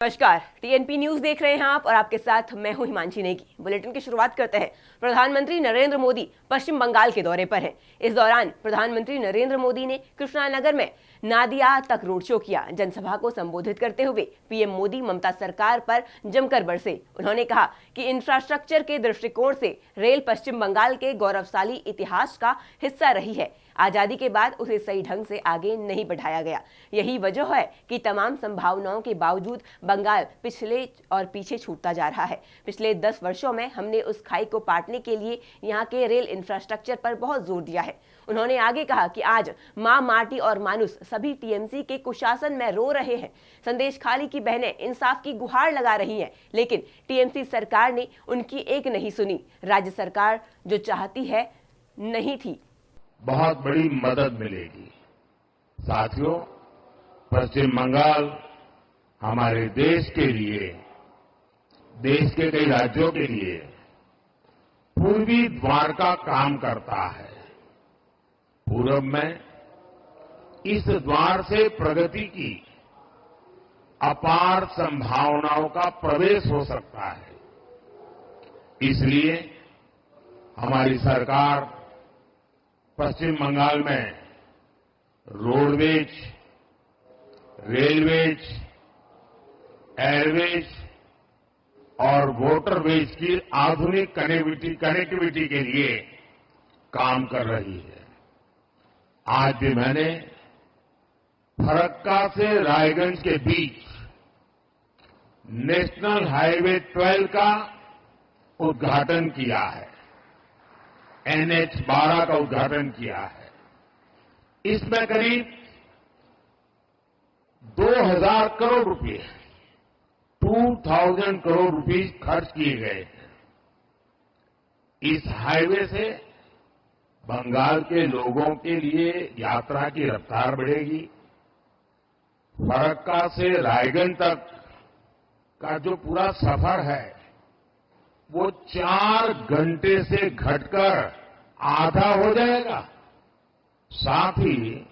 नमस्कार, TNP news देख रहे हैं आप और आपके साथ मैं हूं हिमांशी नेगी। बुलेटिन की शुरुआत करते हैं। प्रधानमंत्री नरेंद्र मोदी पश्चिम बंगाल के दौरे पर हैं। इस दौरान प्रधानमंत्री नरेंद्र मोदी ने कृष्णानगर में नादिया तक रोड शो किया। जनसभा को संबोधित करते हुए पीएम मोदी ममता सरकार पर जमकर बरसे। उन्होंने कहा कि इंफ्रास्ट्रक्चर के दृष्टिकोण से रेल पश्चिम बंगाल के गौरवशाली इतिहास का हिस्सा रही है। आजादी के बाद उसे सही ढंग से आगे नहीं बढ़ाया गया। यही वजह है कि तमाम संभावनाओं के बावजूद बंगाल पिछले और पीछे छूटता जा रहा है। पिछले 10 वर्षों में हमने उस खाई को पाटने के लिए यहाँ के रेल इंफ्रास्ट्रक्चर पर बहुत जोर दिया है। उन्होंने आगे कहा कि आज मां, माटी और मानुस सभी टीएमसी के कुशासन में रो रहे हैं। संदेश खाली की बहनें इंसाफ की गुहार लगा रही हैं, लेकिन टीएमसी सरकार ने उनकी एक नहीं सुनी। राज्य सरकार जो चाहती है नहीं थी। बहुत बड़ी मदद मिलेगी। साथियों, पश्चिम बंगाल हमारे देश के लिए, देश के कई राज्यों के लिए पूर्वी द्वार का काम करता है। पूरब में इस द्वार से प्रगति की अपार संभावनाओं का प्रवेश हो सकता है। इसलिए हमारी सरकार पश्चिम बंगाल में रोडवेज, रेलवेज, एयरवेज और वाटरवेज की आधुनिक कनेक्टिविटी के लिए काम कर रही है। आज भी मैंने फरक्का से रायगंज के बीच नेशनल हाईवे 12 का उद्घाटन किया है। NH-12 का उद्घाटन किया है। इसमें करीब 2000 करोड़ रुपए 2000 करोड़ रुपए खर्च किए गए हैं। इस हाईवे से बंगाल के लोगों के लिए यात्रा की रफ्तार बढ़ेगी। फरक्का से रायगंज तक का जो पूरा सफर है वो 4 घंटे से घटकर आधा हो जाएगा। साथ ही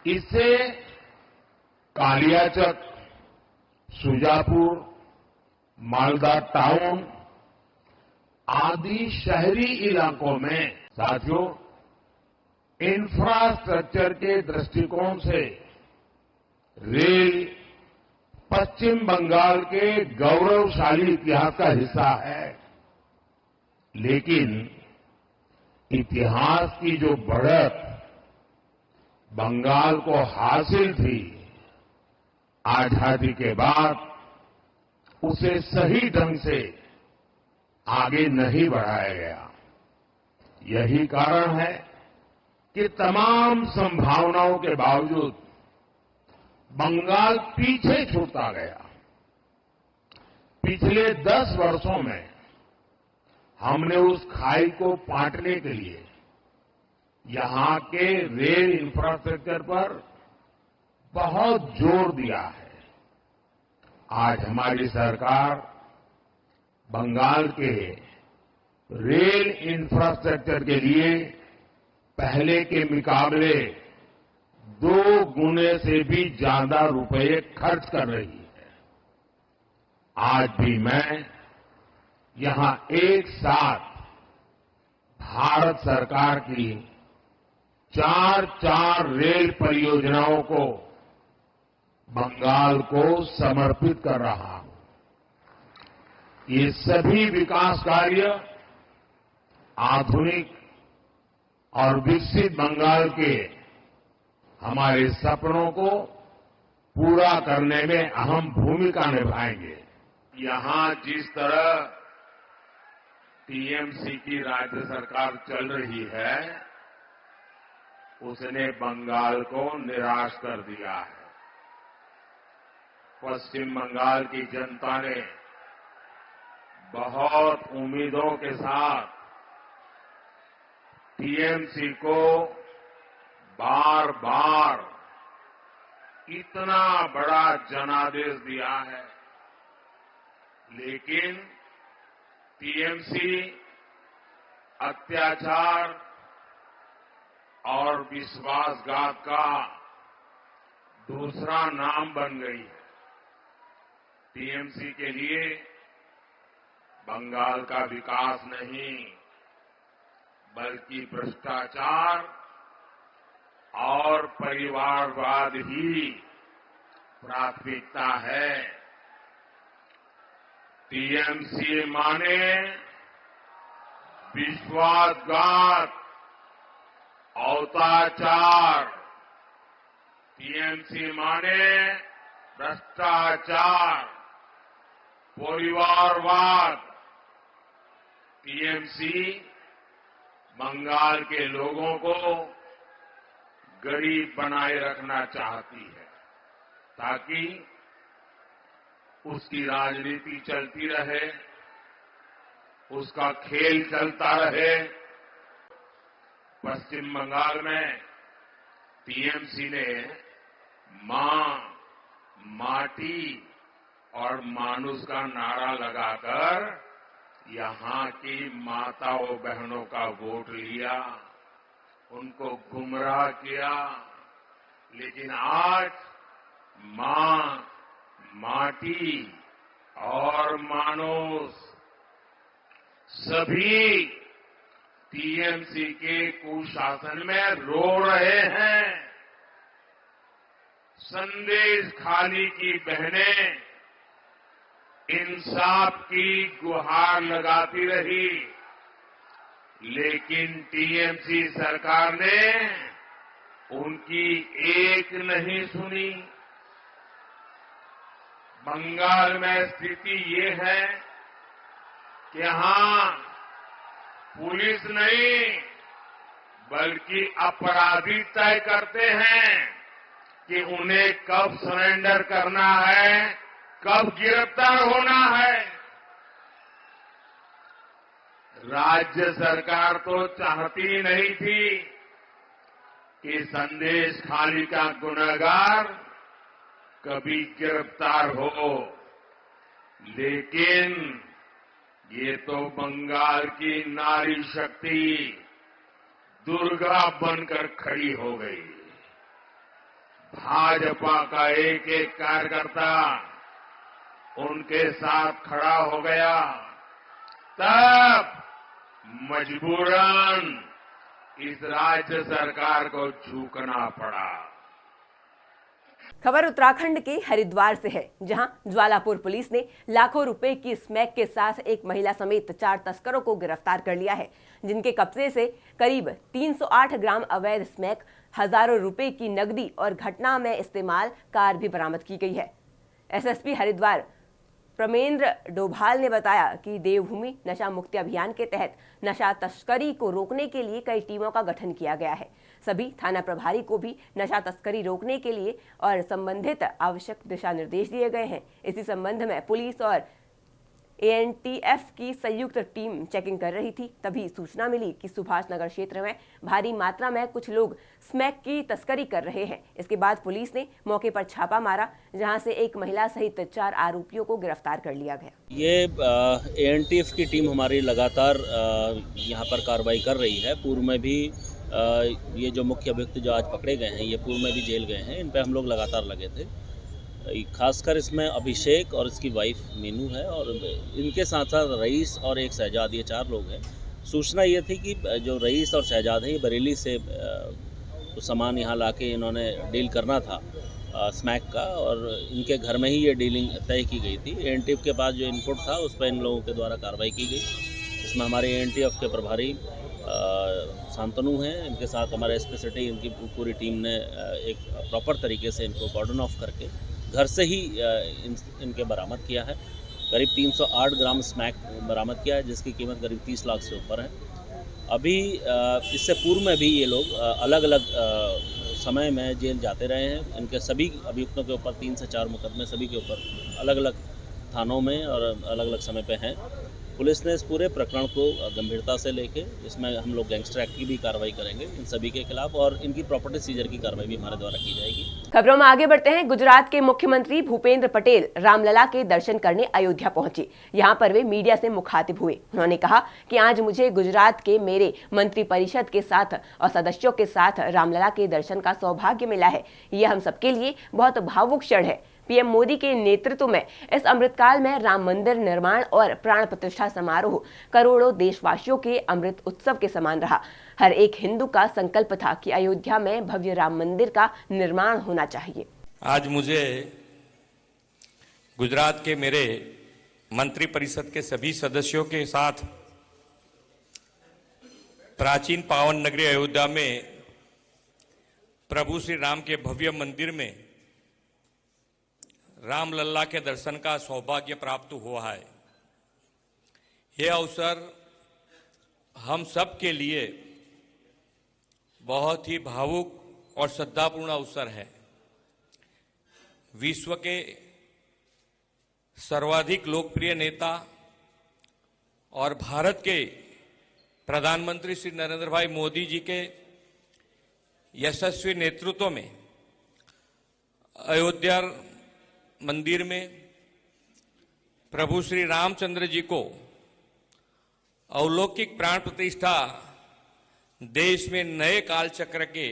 इससे कालियाचक, सुजापुर, मालदा टाउन आदि शहरी इलाकों में साथियों इंफ्रास्ट्रक्चर के दृष्टिकोण से रेल पश्चिम बंगाल के गौरवशाली इतिहास का हिस्सा है। लेकिन इतिहास की जो बढ़त बंगाल को हासिल थी, आजादी के बाद उसे सही ढंग से आगे नहीं बढ़ाया गया। यही कारण है कि तमाम संभावनाओं के बावजूद बंगाल पीछे छूटता गया। पिछले 10 वर्षों में हमने उस खाई को पाटने के लिए यहां के रेल इंफ्रास्ट्रक्चर पर बहुत जोर दिया है। आज हमारी सरकार बंगाल के रेल इंफ्रास्ट्रक्चर के लिए पहले के मुकाबले 2 गुने से भी ज्यादा रुपए खर्च कर रही है। आज भी मैं यहां एक साथ भारत सरकार की 4 रेल परियोजनाओं को बंगाल को समर्पित कर रहा हूं। ये सभी विकास कार्य आधुनिक और विकसित बंगाल के हमारे सपनों को पूरा करने में अहम भूमिका निभाएंगे। यहां जिस तरह टीएमसी की राज्य सरकार चल रही है, उसने बंगाल को निराश कर दिया है। पश्चिम बंगाल की जनता ने बहुत उम्मीदों के साथ टीएमसी को बार बार इतना बड़ा जनादेश दिया है, लेकिन टीएमसी अत्याचार और विश्वासघात का दूसरा नाम बन गई है। टीएमसी के लिए बंगाल का विकास नहीं बल्कि भ्रष्टाचार और परिवारवाद ही प्राथमिकता है। टीएमसी माने विश्वासघात, अवताचार, टीएमसी माने भ्रष्टाचार, परिवारवाद। टीएमसी बंगाल के लोगों को गरीब बनाए रखना चाहती है ताकि उसकी राजनीति चलती रहे, उसका खेल चलता रहे। पश्चिम बंगाल में टीएमसी ने मां, माटी और मानुष का नारा लगाकर यहां की माताओं बहनों का वोट लिया, उनको गुमराह किया। लेकिन आज मां, माटी और मानुष सभी टीएमसी के कुशासन में रो रहे हैं। संदेश खाली की बहनें इंसाफ की गुहार लगाती रही, लेकिन टीएमसी सरकार ने उनकी एक नहीं सुनी। बंगाल में स्थिति ये है कि यहां पुलिस नहीं बल्कि अपराधी तय करते हैं कि उन्हें कब सरेंडर करना है, कब गिरफ्तार होना है। राज्य सरकार तो चाहती नहीं थी कि संदेश खाली का गुनहगार कभी गिरफ्तार हो, लेकिन ये तो बंगाल की नारी शक्ति दुर्गा बनकर खड़ी हो गई। भाजपा का एक एक कार्यकर्ता उनके साथ खड़ा हो गया, तब मजबूरन इस राज्य सरकार को झुकना पड़ा। खबर उत्तराखंड के हरिद्वार से है, जहां ज्वालापुर पुलिस ने लाखों रुपए की स्मैक के साथ एक महिला समेत 4 तस्करों को गिरफ्तार कर लिया है, जिनके कब्जे से करीब 308 ग्राम अवैध स्मैक, हजारों रुपए की नकदी और घटना में इस्तेमाल कार भी बरामद की गई है। एसएसपी हरिद्वार प्रमेंद्र डोभाल ने बताया कि देवभूमि नशा मुक्ति अभियान के तहत नशा तस्करी को रोकने के लिए कई टीमों का गठन किया गया है। सभी थाना प्रभारी को भी नशा तस्करी रोकने के लिए और संबंधित आवश्यक दिशा निर्देश दिए गए हैं। इसी संबंध में पुलिस और एएनटीएफ की संयुक्त टीम चेकिंग कर रही थी, तभी सूचना मिली कि सुभाष नगर क्षेत्र में भारी मात्रा में कुछ लोग स्मैक की तस्करी कर रहे हैं। इसके बाद पुलिस ने मौके पर छापा मारा, जहां से एक महिला सहित 4 आरोपियों को गिरफ्तार कर लिया गया। ये एएनटीएफ की टीम हमारी लगातार यहाँ पर कार्रवाई कर रही है। पूर्व में भी ये जो मुख्य अभियुक्त जो आज पकड़े गए हैं, ये पूर्व में भी जेल गए हैं। इन पे हम लोग लगातार लगे थे। खासकर इसमें अभिषेक और इसकी वाइफ मीनू है और इनके साथ साथ रईस और एक शहजाद, ये 4 लोग हैं। सूचना ये थी कि जो रईस और शहजाद हैं ये बरेली से कुछ सामान यहाँ लाके इन्होंने डील करना था स्मैक का, और इनके घर में ही ये डीलिंग तय की गई थी। एएनटीएफ के पास जो इनपुट था उस पर इन लोगों के द्वारा कार्रवाई की गई। इसमें हमारे एएनटीएफ के प्रभारी शांतनु हैं, इनके साथ हमारे एसपी सिटी, इनकी पूरी टीम ने एक प्रॉपर तरीके से इनको कॉर्डन ऑफ करके घर से ही इनके बरामद किया है। करीब 308 ग्राम स्मैक बरामद किया है, जिसकी कीमत करीब 30 लाख से ऊपर है। अभी इससे पूर्व में भी ये लोग अलग अलग समय में जेल जाते रहे हैं। इनके सभी अभियुक्तों के ऊपर 3 से 4 मुकदमे सभी के ऊपर अलग अलग थानों में और अलग अलग समय पे हैं। पुलिस ने इस पूरे प्रकरण को गंभीरता से लेके इसमें हम लोग गैंगस्टर एक्ट की भी कार्रवाई करेंगे इन सभी के खिलाफ, और इनकी प्रॉपर्टी सीजर की कार्रवाई भी हमारे द्वारा की जाएगी। खबरों में आगे बढ़ते हैं। गुजरात के मुख्यमंत्री भूपेंद्र पटेल रामलला के दर्शन करने अयोध्या पहुंचे। यहां पर वे मीडिया से मुखातिब हुए। उन्होंने कहा कि आज मुझे गुजरात के मेरे मंत्रिपरिषद के साथ और सदस्यों के साथ रामलला के दर्शन का सौभाग्य मिला है। यह हम सबके लिए बहुत भावुक क्षण है। पीएम मोदी के नेतृत्व में इस अमृतकाल में राम मंदिर निर्माण और प्राण प्रतिष्ठा समारोह करोड़ों देशवासियों के अमृत उत्सव के समान रहा। हर एक हिंदू का संकल्प था कि अयोध्या में भव्य राम मंदिर का निर्माण होना चाहिए। आज मुझे गुजरात के मेरे मंत्री परिषद के सभी सदस्यों के साथ प्राचीन पावन नगरी अयोध्या में प्रभु श्री राम के भव्य मंदिर में रामलल्ला के दर्शन का सौभाग्य प्राप्त हुआ है। यह अवसर हम सब के लिए बहुत ही भावुक और श्रद्धापूर्ण अवसर है। विश्व के सर्वाधिक लोकप्रिय नेता और भारत के प्रधानमंत्री श्री नरेंद्र भाई मोदी जी के यशस्वी नेतृत्व में अयोध्या मंदिर में प्रभु श्री रामचंद्र जी को अलौकिक प्राण प्रतिष्ठा देश में नए कालचक्र के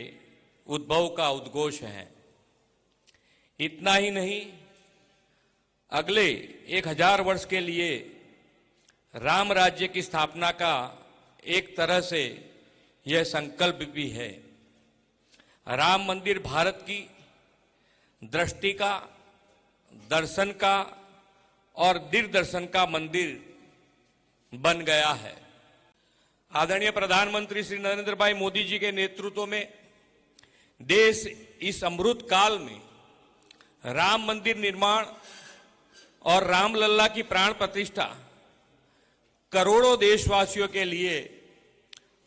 उद्भव का उद्घोष है। इतना ही नहीं, अगले 1000 वर्ष के लिए राम राज्य की स्थापना का एक तरह से यह संकल्प भी है। राम मंदिर भारत की दृष्टि का, दर्शन का और दिग्दर्शन का मंदिर बन गया है। आदरणीय प्रधानमंत्री श्री नरेंद्र भाई मोदी जी के नेतृत्व में देश इस अमृत काल में राम मंदिर निर्माण और रामलल्ला की प्राण प्रतिष्ठा करोड़ों देशवासियों के लिए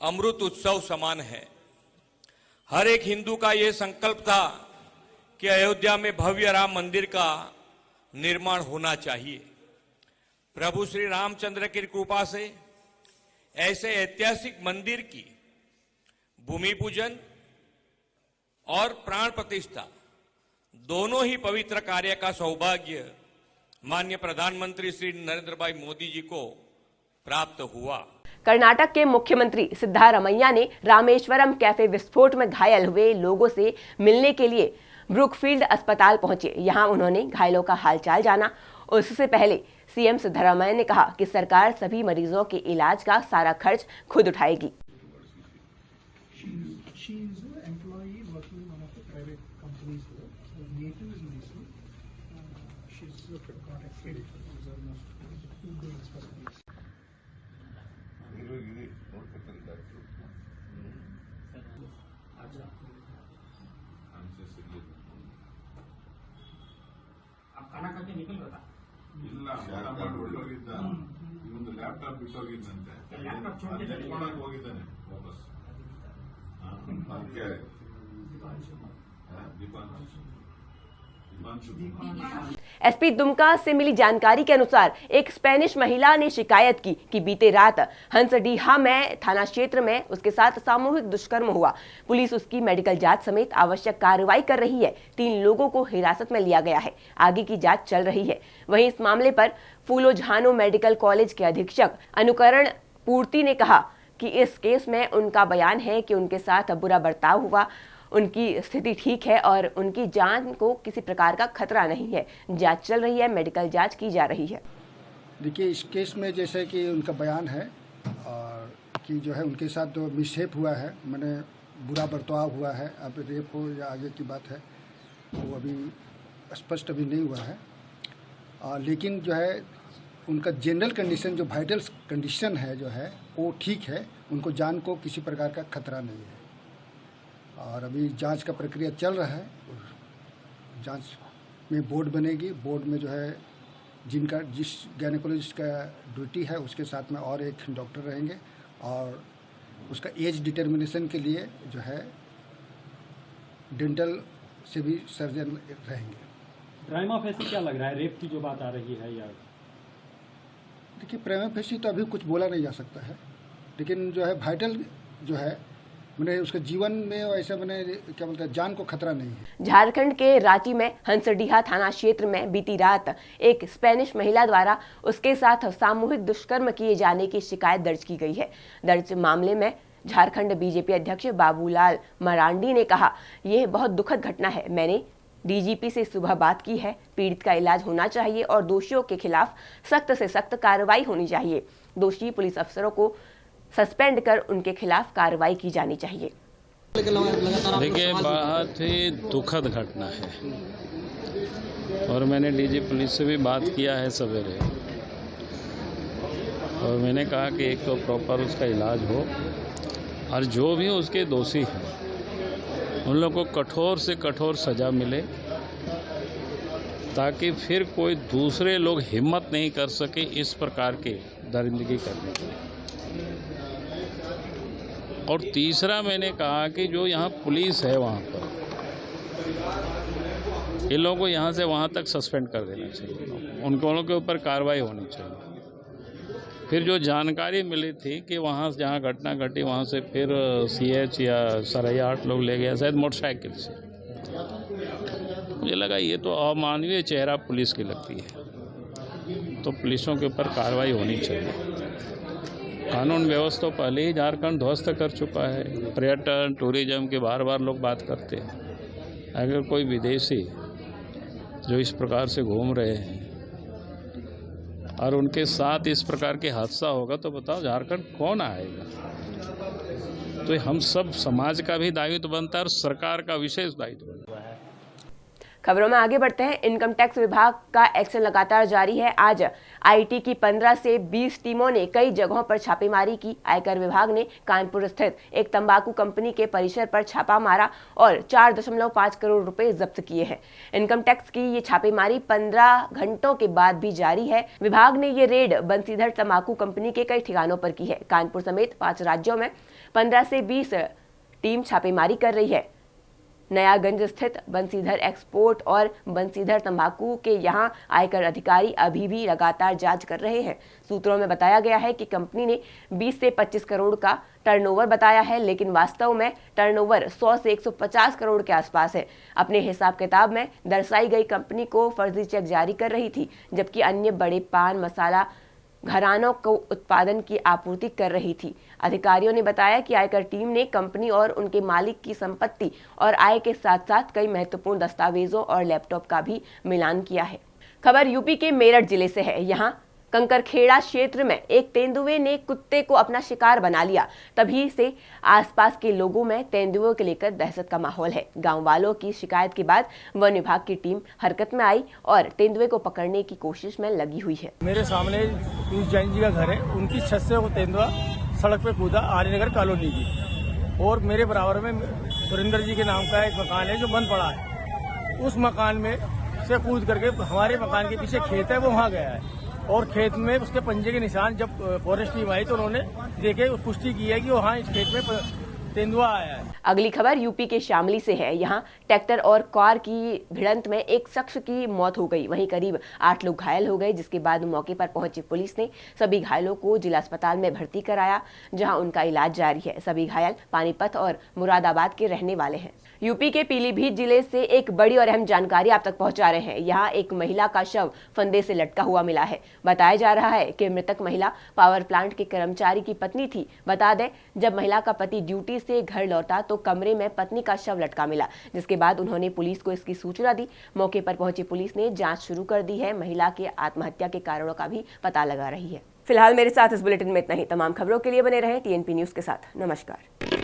अमृत उत्सव समान है। हर एक हिंदू का यह संकल्प था कि अयोध्या में भव्य राम मंदिर का निर्माण होना चाहिए। प्रभु श्री रामचंद्र की कृपा से ऐसे ऐतिहासिक मंदिर की भूमि पूजन और प्राण प्रतिष्ठा दोनों ही पवित्र कार्य का सौभाग्य माननीय प्रधानमंत्री श्री नरेंद्र भाई मोदी जी को प्राप्त हुआ। कर्नाटक के मुख्यमंत्री सिद्धारमैया ने रामेश्वरम कैफे विस्फोट में घायल हुए लोगों से मिलने के लिए ब्रुकफील्ड अस्पताल पहुंचे। यहां उन्होंने घायलों का हालचाल जाना। उससे पहले सीएम सिद्धारमैया ने कहा कि सरकार सभी मरीजों के इलाज का सारा खर्च खुद उठाएगी। खाना खा के निकल रहा था। ಇಲ್ಲ ಹೊರಟೋಗಿದ್ದ ಇವೊಂದು ಲ್ಯಾಪ್ಟಾಪ್ ಬಿಟ್ಟೋಗಿದ್ದಂತೆ ಲ್ಯಾಪ್ಟಾಪ್ ತೆಗೆದುಕೊಂಡು ಹೋಗಿದ್ದಾನೆ ವಾಪಸ್ ಅದಕ್ಕೆ एसपी दुमका से मिली जानकारी के अनुसार एक स्पेनिश महिला ने शिकायत की कि बीते रात हंसडीहा में थाना क्षेत्र में उसके साथ सामूहिक दुष्कर्म हुआ। पुलिस उसकी मेडिकल जांच समेत आवश्यक कार्रवाई कर रही है। 3 लोगों को हिरासत में लिया गया है। आगे की जांच चल रही है। वहीं इस मामले पर फूलो झानो मेडिकल कॉलेज के अधीक्षक अनुकरण पूर्ति ने कहा कि इस केस में उनका बयान है कि उनके साथ बुरा बर्ताव हुआ। उनकी स्थिति ठीक है और उनकी जान को किसी प्रकार का खतरा नहीं है। जांच चल रही है, मेडिकल जांच की जा रही है। देखिए, इस केस में जैसे कि उनका बयान है और कि जो है उनके साथ जो मिसहेप हुआ है, मैंने बुरा बर्ताव हुआ है, अब रेप हो या आगे की बात है वो अभी स्पष्ट अभी नहीं हुआ है। लेकिन जो है उनका जनरल कंडीशन, जो वाइटल कंडीशन है जो है वो ठीक है। उनको जान को किसी प्रकार का खतरा नहीं है और अभी जांच का प्रक्रिया चल रहा है। जांच में बोर्ड बनेगी। बोर्ड में जो है जिस गायनेकोलॉजिस्ट का ड्यूटी है उसके साथ में और एक डॉक्टर रहेंगे और उसका एज डिटर्मिनेशन के लिए जो है डेंटल से भी सर्जन रहेंगे। प्राइमा फेसी क्या लग रहा है? रेप की जो बात आ रही है यार, देखिए प्राइमा फेसी तो अभी कुछ बोला नहीं जा सकता है, लेकिन जो है वाइटल जो है मैंने उसके जीवन में ऐसा मैंने क्या बोलते हैं जान को खतरा नहीं है। झारखंड के रांची में हंसडीहा थाना क्षेत्र में बीती रात एक स्पेनिश महिला द्वारा उसके साथ सामूहिक दुष्कर्म किए जाने की शिकायत दर्ज की गई है। दर्ज मामले में झारखंड बीजेपी अध्यक्ष बाबूलाल मरांडी ने कहा, यह बहुत दुखद घटना है। मैंने डीजीपी से सुबह बात की है। पीड़ित का इलाज होना चाहिए और दोषियों के खिलाफ सख्त से सख्त कार्रवाई होनी चाहिए। दोषी पुलिस अफसरों को सस्पेंड कर उनके खिलाफ कार्रवाई की जानी चाहिए। देखिए, बहुत ही दुखद घटना है और मैंने डीजी पुलिस से भी बात किया है सवेरे, और मैंने कहा कि एक तो प्रॉपर उसका इलाज हो और जो भी उसके दोषी हैं उन लोगों को कठोर से कठोर सज़ा मिले, ताकि फिर कोई दूसरे लोग हिम्मत नहीं कर सके इस प्रकार के दरिंदगी करने की। और तीसरा मैंने कहा कि जो यहाँ पुलिस है वहाँ पर, इन लोगों को यहाँ से वहाँ तक सस्पेंड कर देना चाहिए, उन लोगों के ऊपर कार्रवाई होनी चाहिए। फिर जो जानकारी मिली थी कि वहाँ जहाँ घटना घटी वहाँ से फिर CH या सरैया 8 लोग ले गया, शायद मोटरसाइकिल से। मुझे लगा ये तो अमानवीय चेहरा पुलिस की लगती है, तो पुलिसों के ऊपर कार्रवाई होनी चाहिए। कानून व्यवस्था पहले ही झारखंड ध्वस्त कर चुका है। पर्यटन टूरिज्म की बार बार लोग बात करते हैं। अगर कोई विदेशी जो इस प्रकार से घूम रहे हैं और उनके साथ इस प्रकार के हादसा होगा तो बताओ झारखंड कौन आएगा? तो हम सब समाज का भी दायित्व बनता है और सरकार का विशेष दायित्व बनता है। खबरों में आगे बढ़ते हैं। इनकम टैक्स विभाग का एक्शन लगातार जारी है। आज आईटी की 15 से 20 टीमों ने कई जगहों पर छापेमारी की। आयकर विभाग ने कानपुर स्थित एक तंबाकू कंपनी के परिसर पर छापा मारा और 4.5 करोड़ रुपए जब्त किए हैं। इनकम टैक्स की ये छापेमारी 15 घंटों के बाद भी जारी है। विभाग ने ये रेड बंसीधर तंबाकू कंपनी के कई ठिकानों पर की है। कानपुर समेत 5 राज्यों में 15 से 20 टीम छापेमारी कर रही है। नयागंज स्थित बंसीधर एक्सपोर्ट और बंसीधर तंबाकू के यहां आयकर अधिकारी अभी भी लगातार जांच कर रहे हैं। सूत्रों में बताया गया है कि कंपनी ने 20 से 25 करोड़ का टर्नओवर बताया है, लेकिन वास्तव में टर्नओवर 100 से 150 करोड़ के आसपास है। अपने हिसाब किताब में दर्शाई गई कंपनी को फर्जी चेक जारी कर रही थी, जबकि अन्य बड़े पान मसाला घरानों को उत्पादन की आपूर्ति कर रही थी। अधिकारियों ने बताया कि आयकर टीम ने कंपनी और उनके मालिक की संपत्ति और आय के साथ साथ कई महत्वपूर्ण दस्तावेजों और लैपटॉप का भी मिलान किया है। खबर यूपी के मेरठ जिले से है। यहाँ कंकरखेड़ा क्षेत्र में एक तेंदुए ने कुत्ते को अपना शिकार बना लिया। तभी से आसपास के लोगों में तेंदुओं को लेकर दहशत का माहौल है। गांव वालों की शिकायत के बाद वन विभाग की टीम हरकत में आई और तेंदुए को पकड़ने की कोशिश में लगी हुई है। मेरे सामने पीयूष जैन जी का घर है, उनकी छत से वो तेंदुआ सड़क पे कूदा आर्यनगर कॉलोनी की, और मेरे बराबर में सुरेंद्र जी के नाम का एक मकान है जो बंद पड़ा है। उस मकान में से कूद करके हमारे मकान के पीछे खेत है वो वहाँ गया है, और खेत में उसके पंजे के निशान जब फॉरेस्ट टीम आई तो उन्होंने देखे पुष्टि की है कि वहाँ इस खेत में तेंदुआ आया है। अगली खबर यूपी के शामली से है। यहाँ ट्रैक्टर और कार की भिड़ंत में एक शख्स की मौत हो गई, वहीं करीब 8 लोग घायल हो गए, जिसके बाद मौके पर पहुंची पुलिस ने सभी घायलों को जिला अस्पताल में भर्ती कराया, जहां उनका इलाज जारी है। सभी घायल पानीपत और मुरादाबाद के रहने वाले हैं। यूपी के पीलीभीत जिले से एक बड़ी और अहम जानकारी आप तक पहुंचा रहे हैं। यहाँ एक महिला का शव फंदे से लटका हुआ मिला है। बताया जा रहा है कि मृतक महिला पावर प्लांट के कर्मचारी की पत्नी थी। बता दें, जब महिला का पति ड्यूटी से घर लौटा तो कमरे में पत्नी का शव लटका मिला, जिसके बाद उन्होंने पुलिस को इसकी सूचना दी। मौके पर पहुंची पुलिस ने जांच शुरू कर दी है। महिला के आत्महत्या के कारणों का भी पता लगा रही है। फिलहाल मेरे साथ इस बुलेटिन में इतना ही। तमाम खबरों के लिए बने रहें TNP न्यूज के साथ। नमस्कार।